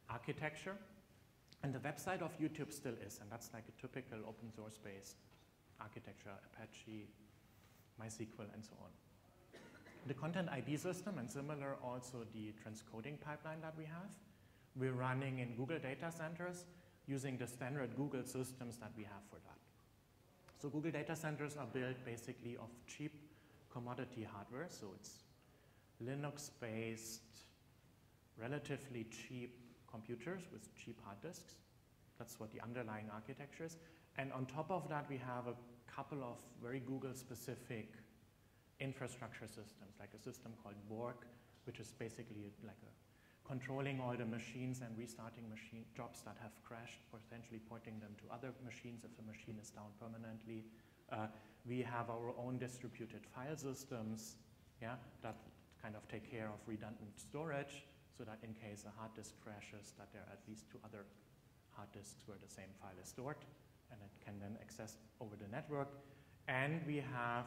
architecture. And the website of YouTube still is, and that's like a typical open source based architecture, Apache, MySQL, and so on. The content ID system, and similar also the transcoding pipeline that we have, we're running in Google data centers using the standard Google systems that we have for that. So Google data centers are built basically of cheap commodity hardware, so it's Linux-based, relatively cheap computers with cheap hard disks. That's what the underlying architecture is. And on top of that, we have a couple of very Google-specific infrastructure systems, like a system called Borg, which is basically like controlling all the machines and restarting machine jobs that have crashed, potentially porting them to other machines if the machine is down permanently. We have our own distributed file systems, yeah, that kind of take care of redundant storage, so that in case a hard disk crashes, that there are at least 2 other hard disks where the same file is stored, and it can then access over the network. And we have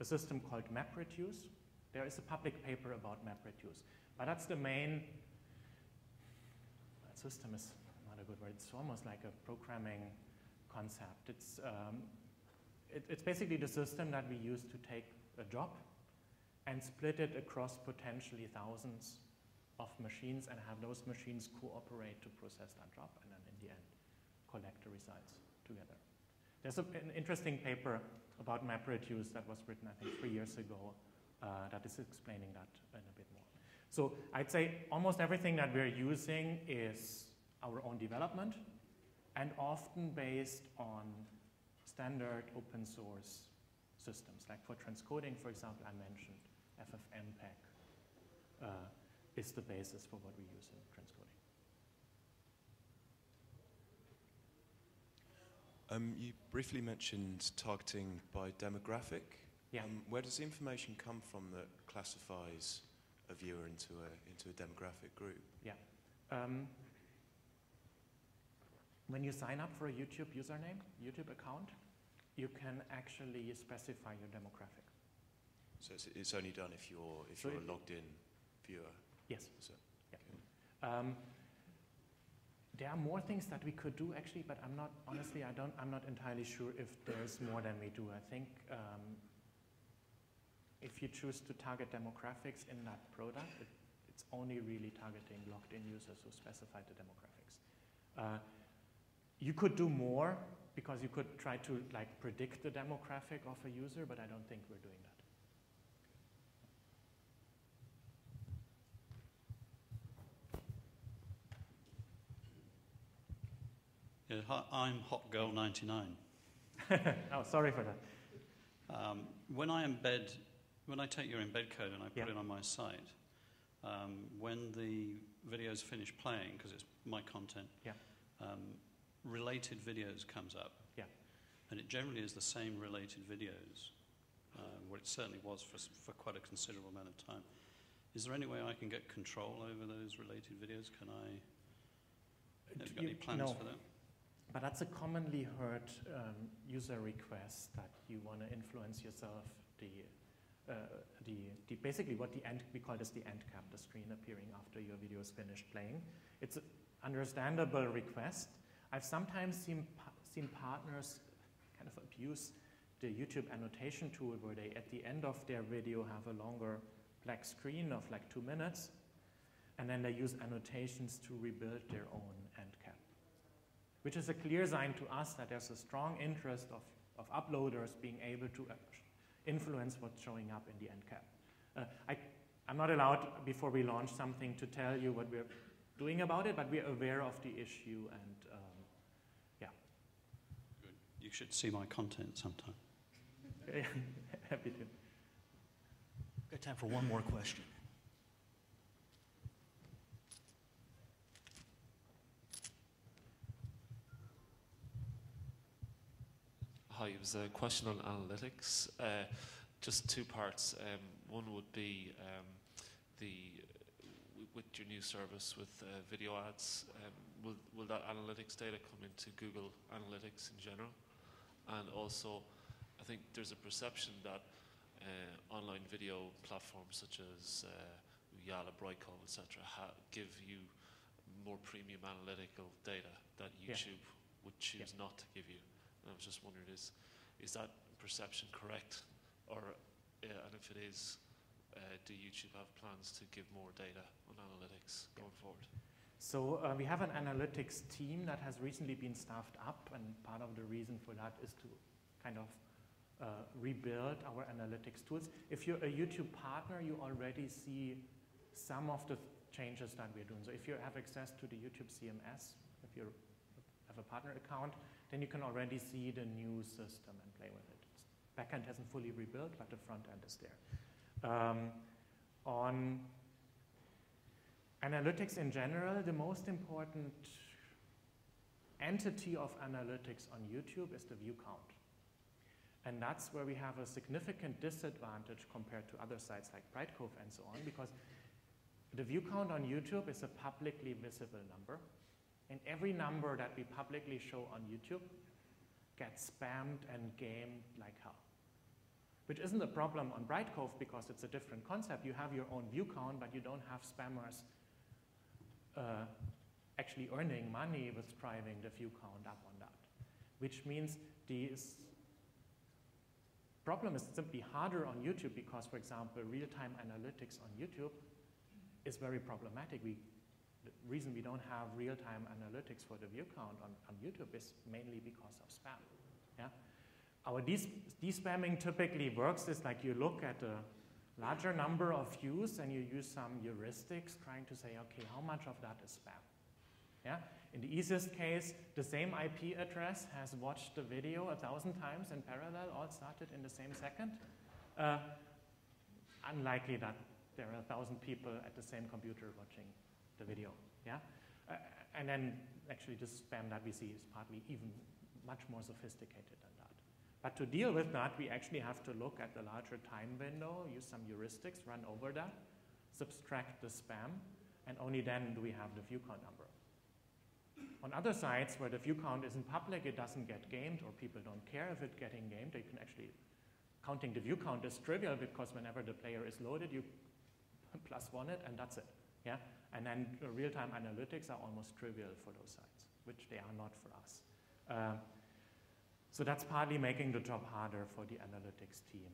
a system called MapReduce. There is a public paper about MapReduce, but that's the main, that system is not a good word, it's almost like a programming concept. It's basically the system that we use to take a job and split it across potentially thousands of machines and have those machines cooperate to process that job, and then in the end collect the results together. There's an interesting paper about MapReduce that was written, I think, 3 years ago that is explaining that in a bit more. So I'd say almost everything that we're using is our own development and often based on standard open source systems. Like for transcoding, for example, I mentioned FFmpeg is the basis for what we use in transcoding. You briefly mentioned targeting by demographic. Yeah. Where does the information come from that classifies a viewer into a demographic group? Yeah. When you sign up for a YouTube username, YouTube account, you can actually specify your demographic. So it's only done if you're a logged in viewer. Yes. So, yeah. okay. There are more things that we could do actually, but I'm not entirely sure if there's more than we do. I think if you choose to target demographics in that product, it's only really targeting logged-in users who specify the demographics. You could do more because you could try to predict the demographic of a user, but I don't think we're doing that. Yeah, hi, I'm HotGirl99. Oh, sorry for that. When I take your embed code and I put it on my site, when the videos finish playing, because it's my content, related videos comes up. Yeah. And it generally is the same related videos, what it certainly was for quite a considerable amount of time. Is there any way I can get control over those related videos? Can I? Have you got any plans for that? But that's a commonly heard user request, that you want to influence yourself. Basically what we call this the end cap, the screen appearing after your video is finished playing. It's an understandable request. I've sometimes seen partners kind of abuse the YouTube annotation tool where they, at the end of their video, have a longer black screen of like 2 minutes, and then they use annotations to rebuild their own end cap, which is a clear sign to us that there's a strong interest of uploaders being able to influence what's showing up in the end cap. I'm not allowed, before we launch something, to tell you what we're doing about it, but we're aware of the issue, and yeah. Good. You should see my content sometime. Happy to. Got time for one more question. Hi, it was a question on analytics. Just 2 parts. One would be with your new service with video ads, will that analytics data come into Google Analytics in general? And also, I think there's a perception that online video platforms such as Yala, Brightcall, etc., give you more premium analytical data that YouTube would choose not to give you. And I was just wondering, is that perception correct? Or, and if it is, do YouTube have plans to give more data on analytics going forward? So we have an analytics team that has recently been staffed up, and part of the reason for that is to kind of rebuild our analytics tools. If you're a YouTube partner, you already see some of the changes that we're doing. So if you have access to the YouTube CMS, if you have a partner account, then you can already see the new system and play with it. Backend hasn't fully rebuilt, but the front end is there. On analytics in general, the most important entity of analytics on YouTube is the view count. And that's where we have a significant disadvantage compared to other sites like Brightcove and so on, because the view count on YouTube is a publicly visible number. And every number that we publicly show on YouTube gets spammed and gamed like hell. Which isn't a problem on Brightcove because it's a different concept. You have your own view count, but you don't have spammers actually earning money with driving the view count up on that. Which means the problem is simply harder on YouTube because, for example, real-time analytics on YouTube is very problematic. The reason we don't have real-time analytics for the view count on YouTube is mainly because of spam. Yeah? Our despamming typically works is like you look at a larger number of views and you use some heuristics trying to say, okay, how much of that is spam? Yeah? In the easiest case, the same IP address has watched the video 1,000 times in parallel, all started in the same second. Unlikely that there are 1,000 people at the same computer watching the video. Yeah? And then actually the spam that we see is partly even much more sophisticated than that. But to deal with that, we actually have to look at the larger time window, use some heuristics, run over that, subtract the spam, and only then do we have the view count number. On other sites where the view count isn't public, it doesn't get gamed, or people don't care if it's getting gamed. They can actually, counting the view count is trivial because whenever the player is loaded, you +1 it, and that's it. Yeah? And then real-time analytics are almost trivial for those sites, which they are not for us. So that's partly making the job harder for the analytics team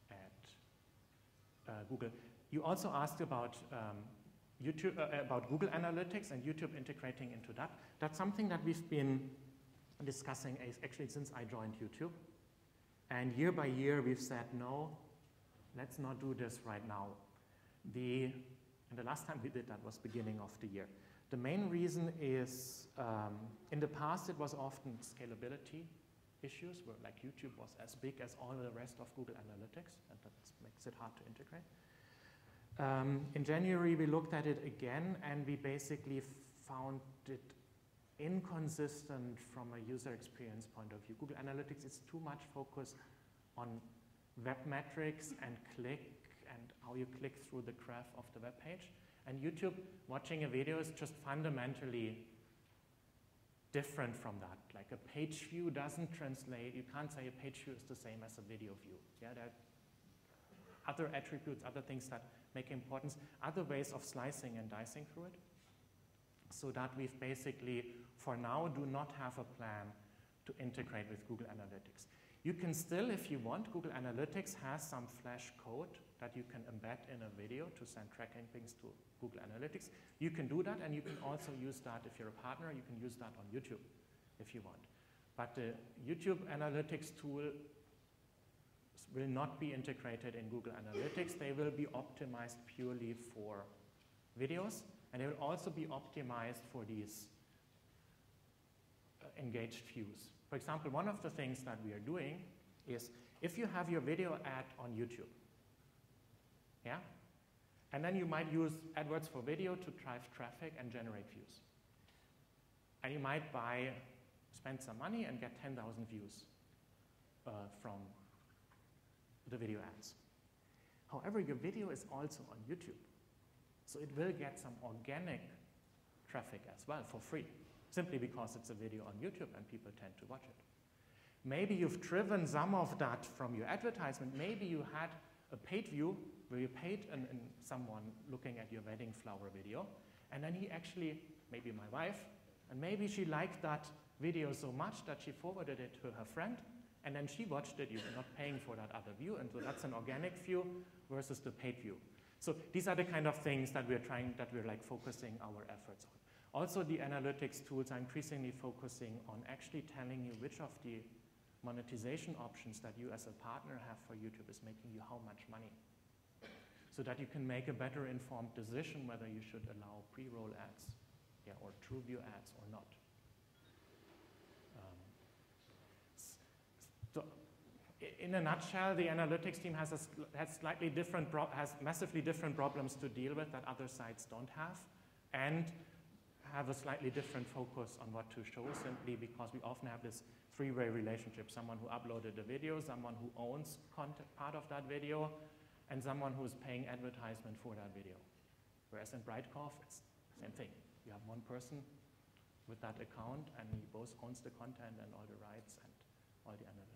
at Google. You also asked about YouTube, about Google Analytics and YouTube integrating into that. That's something that we've been discussing actually since I joined YouTube. And year by year, we've said, no, let's not do this right now. And the last time we did that was beginning of the year. The main reason is, in the past, it was often scalability issues, where like YouTube was as big as all the rest of Google Analytics, and that makes it hard to integrate. In January, we looked at it again, and we basically found it inconsistent from a user experience point of view. Google Analytics is too much focused on web metrics and click and how you click through the graph of the web page. And YouTube, watching a video is just fundamentally different from that. Like a page view doesn't translate, you can't say a page view is the same as a video view. Yeah, there are other attributes, other things that make importance, other ways of slicing and dicing through it. so that we've basically, for now, do not have a plan to integrate with Google Analytics. You can still, if you want, Google Analytics has some flash code that you can embed in a video to send tracking pings to Google Analytics. You can do that, and you can also use that if you're a partner. You can use that on YouTube if you want. But the YouTube Analytics tool will not be integrated in Google Analytics. They will be optimized purely for videos, and they will also be optimized for these engaged views. For example, one of the things that we are doing is if you have your video ad on YouTube, yeah, and then you might use AdWords for video to drive traffic and generate views. And you might spend some money and get 10,000 views from the video ads. However, your video is also on YouTube, so it will get some organic traffic as well for free, simply because it's a video on YouTube and people tend to watch it. Maybe you've driven some of that from your advertisement. Maybe you had a paid view where you paid someone looking at your wedding flower video, and then he actually, maybe my wife, and maybe she liked that video so much that she forwarded it to her friend, and then she watched it. You're not paying for that other view, and so that's an organic view versus the paid view. So these are the kind of things that we're focusing our efforts on. Also, the analytics tools are increasingly focusing on actually telling you which of the monetization options that you as a partner have for YouTube is making you how much money, so that you can make a better informed decision whether you should allow pre-roll ads, yeah, or true view ads or not. So, in a nutshell, the analytics team has massively different problems to deal with that other sites don't have, and have a slightly different focus on what to show, simply because we often have this three-way relationship: someone who uploaded the video, someone who owns part of that video, and someone who's paying advertisement for that video. Whereas in Brightcoff, it's the same thing. You have one person with that account, and he both owns the content and all the rights and all the analytics.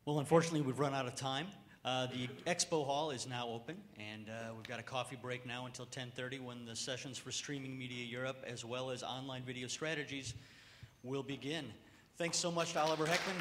Well, unfortunately, we've run out of time. The expo hall is now open, and we've got a coffee break now until 10:30, when the sessions for Streaming Media Europe as well as online video strategies will begin. Thanks so much to Oliver Heckman.